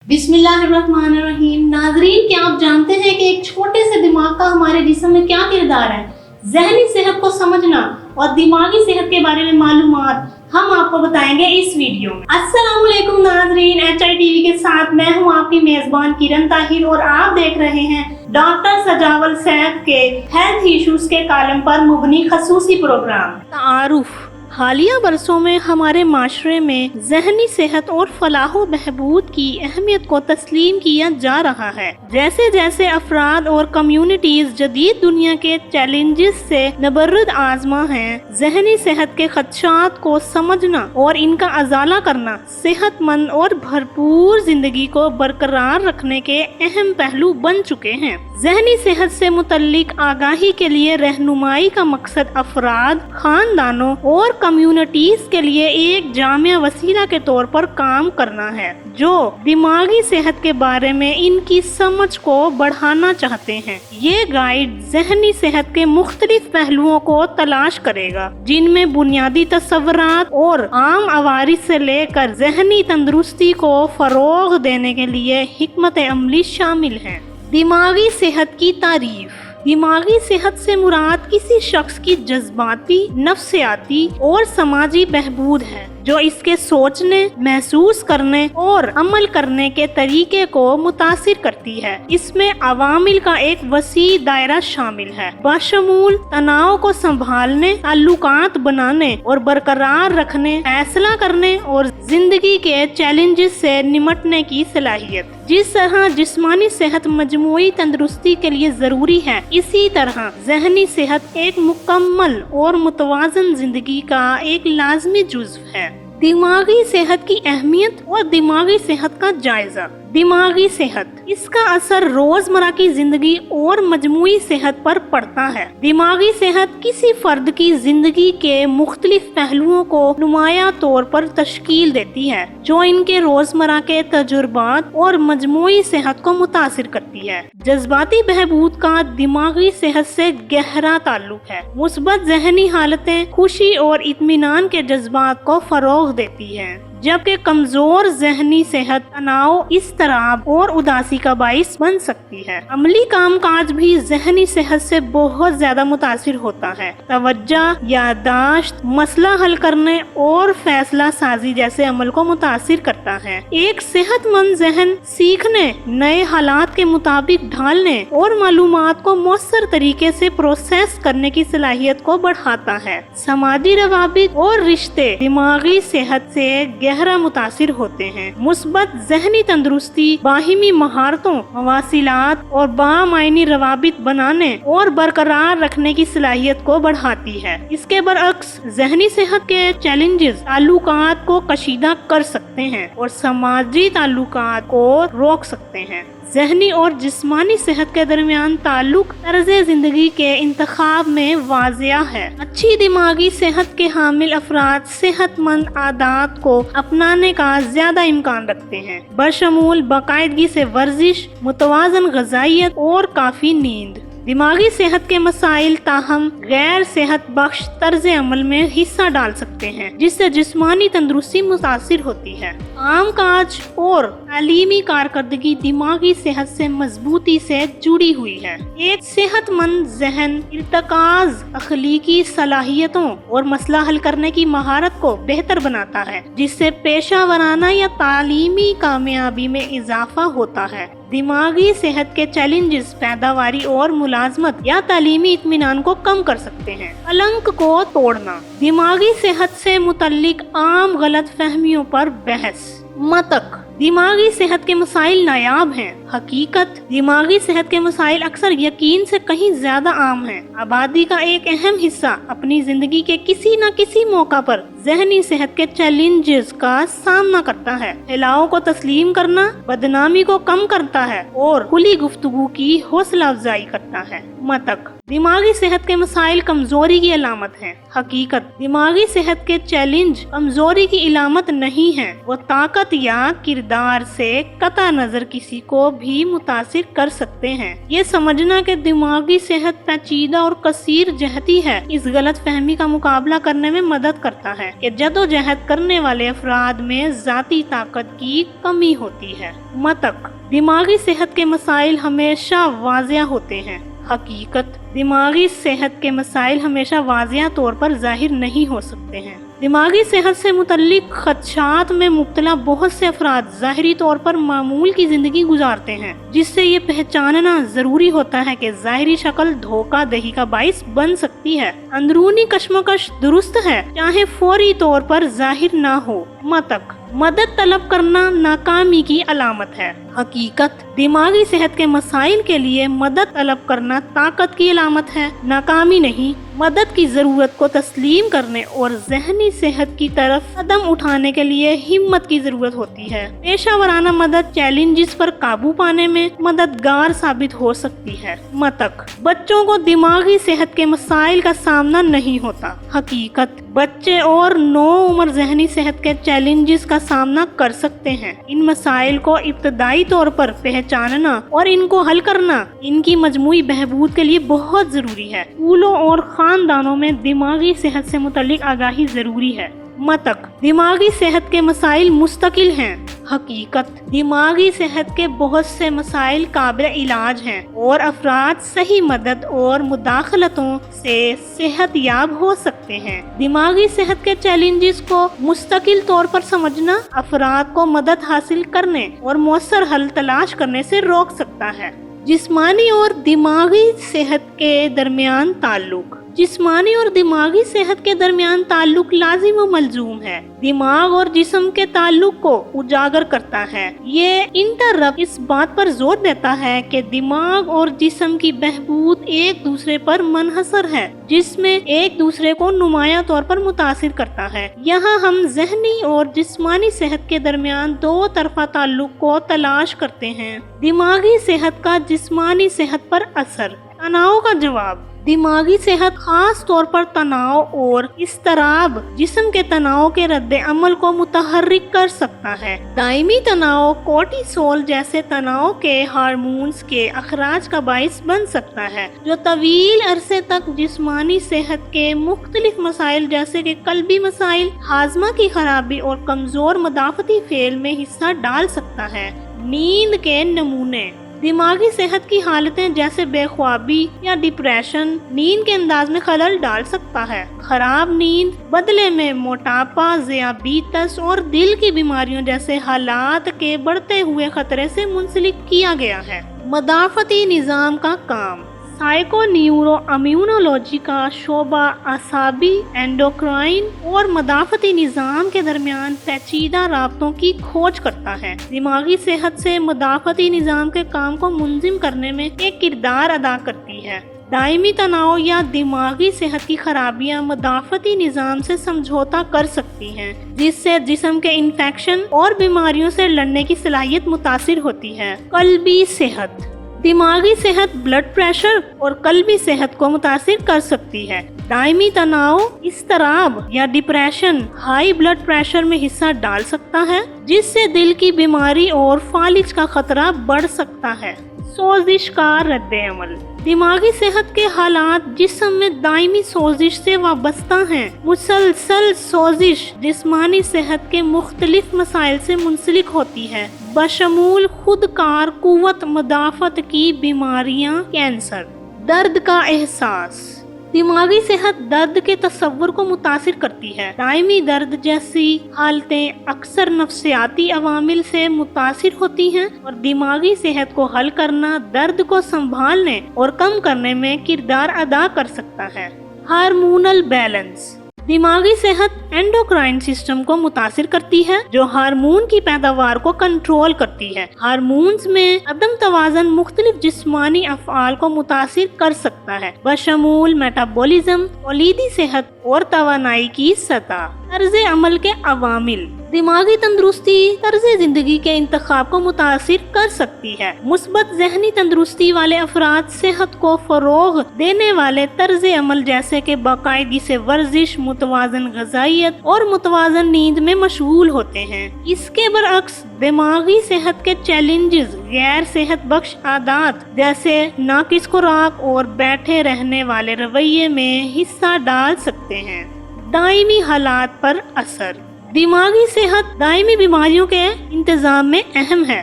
बिस्मिल्लाहिर्रहमानिर्रहीम। नाजरीन, क्या आप जानते हैं कि एक छोटे से दिमाग का हमारे जिस्म में क्या किरदार है? ज़हनी सेहत को समझना और दिमागी सेहत के बारे में मालूमात हम आपको बताएंगे इस वीडियो में। अस्सलाम वालेकुम नाजरीन, HITV के साथ मैं हूं आपकी मेजबान किरण ताहिर और आप देख रहे हैं डॉक्टर सजावल सैफ के हेल्थ इश्यूज के कॉलम पर मुबनी खसूसी प्रोग्राम। तारुफ। हालिया बरसों में हमारे माशरे में ज़हनी सेहत और फलाह बहबूद की अहमियत को तस्लीम किया जा रहा है। जैसे जैसे अफराद और कम्युनिटीज जदीद दुनिया के चैलेंजेस से नबर्रद आजमा हैं, ज़हनी सेहत के खदशात को समझना और इनका अजाला करना सेहतमंद और भरपूर जिंदगी को बरकरार रखने के अहम पहलू बन चुके हैं। ज़हनी सेहत से मुतल्लिक आगाही के लिए रहनुमाई का मकसद अफराद, खानदानों और कम्युनिटीज के लिए एक जामिया वसीला के तौर पर काम करना है, जो दिमागी सेहत के बारे में इनकी समझ को बढ़ाना चाहते हैं। ये गाइड ज़हनी सेहत के मुख्तलिफ पहलुओं को तलाश करेगा, जिनमें बुनियादी तस्वुरात और आम अवारिस से लेकर ज़हनी तंदुरुस्ती को फरोग देने के लिए हिकमत अमली शामिल है। दिमागी सेहत की तारीफ। दिमागी सेहत से मुराद किसी शख्स की जज्बाती, नफ्सियाती और समाजी बहबूद है, जो इसके सोचने, महसूस करने और अमल करने के तरीके को मुतासिर करती है। इसमें अवामिल का एक वसी दायरा शामिल है, बशमूल तनाव को संभालने, ताल्लुकात बनाने और बरकरार रखने, फैसला करने और जिंदगी के चैलेंजेस से निमटने की सलाहियत। जिस तरह जिस्मानी सेहत मजमूई तंदुरुस्ती के लिए जरूरी है, इसी तरह ज़हनी सेहत एक मुकम्मल और मुतवाज़न जिंदगी का एक लाजमी जुज़्व है। दिमागी सेहत की अहमियत और दिमागी सेहत का जायजा। दिमागी सेहत, इसका असर रोजमर्रा की जिंदगी और मजमूई सेहत पर पड़ता है। दिमागी सेहत किसी फर्द की जिंदगी के मुख्तलिफ पहलुओं को नुमाया तौर पर तश्कील देती है, जो इनके रोजमर्रा के तजुर्बात और मजमूई सेहत को मुतासिर करती है। जज्बाती बहबूद का दिमागी सेहत से गहरा ताल्लुक है। मुस्बत ज़हनी हालतें खुशी और इत्मीनान के जज्बात को फरोग देती है, जबकि कमजोर ज़हनी सेहत तनाव, इज़्तिराब और उदासी का बाइस बन सकती है। अमली कामकाज भी ज़हनी सेहत से बहुत ज्यादा मुतासिर होता है। तवज्जो, याददाश्त, मसला हल करने और फैसला साजी जैसे अमल को मुतासिर करता है। एक सेहतमंद ज़हन सीखने, नए हालात के मुताबिक ढालने और मालूमात को मौसर तरीके से प्रोसेस करने की सलाहियत को बढ़ाता है। समाजी रवाबित और रिश्ते दिमागी सेहत से गहरा मुतासिर होते हैं। मुस्बत ज़हनी तंदुरुस्ती बाहिमी महारतों, मवासिलात और बामायनी रवाबित बनाने और बरकरार रखने की सलाहियत को बढ़ाती है। इसके बरअक्स ज़हनी सेहत के चैलेंजेस ताल्लुकात को कशीदा कर सकते हैं और समाजी ताल्लुकात को रोक सकते हैं। ज़हनी और जिस्मानी सेहत के दरमियान ताल्लुक तर्ज़े ज़िंदगी के इंतखाब में वाज़िया है। अच्छी दिमागी सेहत के हामिल अफराद सेहतमंद आदात को अपनाने का ज्यादा इम्कान रखते हैं, बशमूल बाकायदगी से वर्जिश, मुतवाज़न ग़िज़ाइयत और काफ़ी नींद। दिमागी सेहत के मसाइल ताहम गैर सेहत बख्श तर्ज अमल में हिस्सा डाल सकते हैं, जिससे जिस्मानी तंदुरुस्ती मुतासिर होती है। काम काज और तालीमी कारकर्दगी दिमागी सेहत से मजबूती से जुड़ी हुई है। एक सेहतमंद ज़हन इर्तकाज़, अखलीकी सलाहियतों और मसला हल करने की महारत को बेहतर बनाता है, जिससे पेशा वराना या तालीमी कामयाबी में इजाफा होता है। दिमागी सेहत के चैलेंजेस पैदावारी और मुलाजमत या तालीमी इत्मीनान को कम कर सकते हैं। कलंक को तोड़ना। दिमागी सेहत से मुतल्लिक आम गलत फहमियों पर बहस। मतक। दिमागी सेहत के मसाइल नायाब हैं। हकीकत, दिमागी सेहत के मसाइल अक्सर यकीन से कहीं ज्यादा आम हैं। आबादी का एक अहम हिस्सा अपनी जिंदगी के किसी न किसी मौका पर ज़हनी सेहत के चैलेंजेस का सामना करता है। फैलाव को तस्लीम करना बदनामी को कम करता है और खुली गुफ्तगू की हौसला अफजाई करता है। मतक। दिमागी सेहत के मसाइल कमजोरी की अलामत हैं। हकीकत, दिमागी सेहत के चैलेंज कमजोरी की इलामत नहीं है। वो ताकत या किरदार से कता नजर किसी को भी मुतासिर कर सकते हैं। ये समझना कि दिमागी सेहत पेचीदा और कसीर जहती है, इस गलत फहमी का मुकाबला करने में मदद करता है कि जदोजहद करने वाले अफराद में जाती ताकत की कमी होती है। मतक, दिमागी सेहत के मसाइल हमेशा वाज़िया होते हैं। हकीकत, दिमागी सेहत के मसाइल हमेशा वाज़िया तौर पर जाहिर नहीं हो सकते हैं। दिमागी सेहत से मुतल्लिक खदशात में मुब्तला बहुत से अफराद ज़ाहिरी तौर पर मामूल की ज़िंदगी गुजारते हैं, जिससे ये पहचानना ज़रूरी होता है कि ज़ाहिरी शक्ल धोखा दही का बाइस बन सकती है। अंदरूनी कश्मकश दुरुस्त है, चाहे फौरी तौर पर जाहिर ना हो। मतक, मदद तलब करना नाकामी की अलामत है। हकीकत, दिमागी सेहत के मसाइल के लिए मदद तलब करना ताकत की अलामत है, नाकामी नहीं। मदद की जरूरत को तस्लीम करने और जहनी सेहत की तरफ कदम उठाने के लिए हिम्मत की जरूरत होती है। पेशा मदद चैलेंजेस पर काबू पाने में मददगार साबित हो सकती है। मतक, बच्चों को दिमागी सेहत के मसाइल का सामना नहीं होता। हकीकत, बच्चे और नो उम्र जहनी सेहत के चैलेंजेस का सामना कर सकते हैं। इन मसाइल को इब्तदाई तौर पर पहचानना और इनको हल करना इनकी मजमूई बहबूद के लिए बहुत जरूरी है। स्कूलों और खानदानों में दिमागी सेहत से मुतल्लिक आगाही जरूरी है। मतक, दिमागी सेहत के मसाइल मुस्तकिल हैं। हकीकत, दिमागी सेहत के बहुत से मसाइल काबिल इलाज हैं और अफराद सही मदद और मुदाखलतों से सेहत याब हो सकते हैं। दिमागी सेहत के चैलेंजेस को मुस्तकिल तौर पर समझना अफराद को मदद हासिल करने और मौसर हल तलाश करने से रोक सकता है। जिस्मानी और दिमागी सेहत के दरमियान ताल्लुक। जिस्मानी और दिमागी सेहत के दरमियान ताल्लुक लाजिम व मलजूम है। दिमाग और जिस्म के ताल्लुक को उजागर करता है। ये इंटरप्ट इस बात पर जोर देता है कि दिमाग और जिस्म की बहबूद एक दूसरे पर मुनहसर है, जिसमें एक दूसरे को नुमाया तौर पर मुतासिर करता है। यहाँ हम जहनी और जिस्मानी सेहत के दरमियान दो तरफा ताल्लुक को तलाश करते हैं। दिमागी सेहत का जिस्मानी सेहत पर असर। तनाव का जवाब। दिमागी सेहत खास तौर पर तनाव और इस्तराब जिस्म के तनाव के रद्दे अमल को मुतहर्रिक कर सकता है। दायमी तनाव कोर्टिसोल जैसे तनाव के हार्मोन्स के अखराज का बाइस बन सकता है, जो तवील अरसे तक जिस्मानी सेहत के मुख्तलिफ मसाइल जैसे कि कल्बी मसाइल, हाजमा की खराबी और कमजोर मदाफती फेल में हिस्सा डाल सकता है। नींद के नमूने। दिमागी सेहत की हालतें जैसे बेख्वाबी या डिप्रेशन नींद के अंदाज में खलल डाल सकता है। खराब नींद बदले में मोटापा, ज़ियाबीतस और दिल की बीमारियों जैसे हालात के बढ़ते हुए खतरे से मुंसलिक किया गया है। मदाफती निज़ाम का काम। साइको न्यूरो इम्यूनोलॉजी का शोबा आसाबी, एंडोक्राइन और मदाफती निज़ाम के दरमियान पेचीदा राब्तों की खोज करता है। दिमागी सेहत से मदाफती निज़ाम के काम को मुंजिम करने में एक किरदार अदा करती है। दायमी तनाव या दिमागी सेहत की खराबियां मदाफती निज़ाम से समझौता कर सकती हैं, जिससे जिस्म के इन्फेक्शन और बीमारियों से लड़ने की सलाहियत मुतासिर होती है। कल्बी सेहत। दिमागी सेहत ब्लड प्रेशर और कल्बी सेहत को मुतासिर कर सकती है। दायमी तनाव, इस्तराब या डिप्रेशन हाई ब्लड प्रेशर में हिस्सा डाल सकता है, जिससे दिल की बीमारी और फालिज का खतरा बढ़ सकता है। सोजिश का रद्द-ए-अमल। दिमागी सेहत के हालात जिस्म में दायमी सोजिश से वाबस्ता हैं। मुसलसल सोजिश जिस्मानी सेहत के मुख्तलिफ मसाइल से मुंसलिक होती है, बशमूल खुदकार कुव्वत मदाफत की बीमारियां, कैंसर। दर्द का एहसास। दिमागी सेहत दर्द के तस्वुर को मुतासिर करती है। दायमी दर्द जैसी हालतें अक्सर नफ्सियाती अवामिल से मुतासिर होती हैं और दिमागी सेहत को हल करना दर्द को संभालने और कम करने में किरदार अदा कर सकता है। Hormonal balance. दिमागी सेहत एंडोक्राइन सिस्टम को मुतासिर करती है, जो हार्मोन की पैदावार को कंट्रोल करती है। हार्मोन्स में अदम तवाज़न मुख्तलिफ जिस्मानी अफ़आल को मुतासिर कर सकता है, बशमूल मेटाबॉलिज्म, औलीदी सेहत और तवानाई की सतह। तर्ज अमल के अवामिल। दिमागी तंदुरुस्ती तर्ज जिंदगी के इंतखाब को मुतासिर कर सकती है। मुस्बत ज़हनी तंदुरुस्ती वाले अफराद सेहत को फरोग देने वाले तर्ज अमल जैसे कि बाकायदगी से वर्जिश, मुतवाजन ग़िज़ाइयत और मुतवाजन नींद में मशगूल होते हैं। इसके बरअक्स दिमागी सेहत के चैलेंजेस गैर सेहत बख्श आदात जैसे नाकिस खुराक और बैठे रहने वाले रवैये में हिस्सा डाल सकते हैं। दायमी हालात पर असर। दिमागी सेहत दायमी बीमारियों के इंतजाम में अहम है।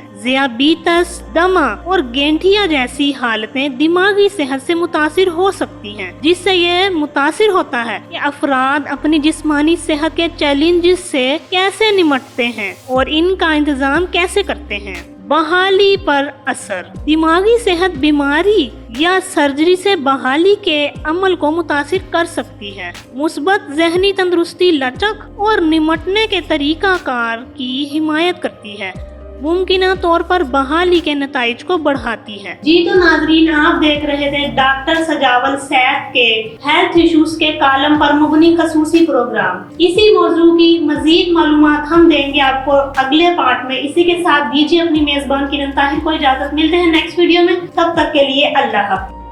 ज़ियाबीतस, दमा और गेंठिया जैसी हालतें दिमागी सेहत से मुतासिर हो सकती हैं, जिससे ये मुतासिर होता है कि अफराद अपनी जिस्मानी सेहत के चैलेंजेस से कैसे निपटते हैं और इनका इंतजाम कैसे करते हैं। बहाली पर असर। दिमागी सेहत बीमारी या सर्जरी से बहाली के अमल को मुतासिर कर सकती है। मुस्बत ज़हनी तंदुरुस्ती लचक और निमटने के तरीक़ाकार की हिमायत करती है, मुमकिना तौर पर बहाली के नताइज को बढ़ाती है। जी तो नाज़रीन, आप देख रहे थे डॉक्टर सजावल सैफ के हेल्थ इश्यूज के कॉलम पर मुबनी खसूसी प्रोग्राम। इसी मौजू की मजीद मालूमात हम देंगे आपको अगले पार्ट में। इसी के साथ दीजिए अपनी मेजबान किरण ताहिर को इजाजत। मिलते हैं नेक्स्ट वीडियो में, तब तक के लिए अल्लाह हाफ़िज़।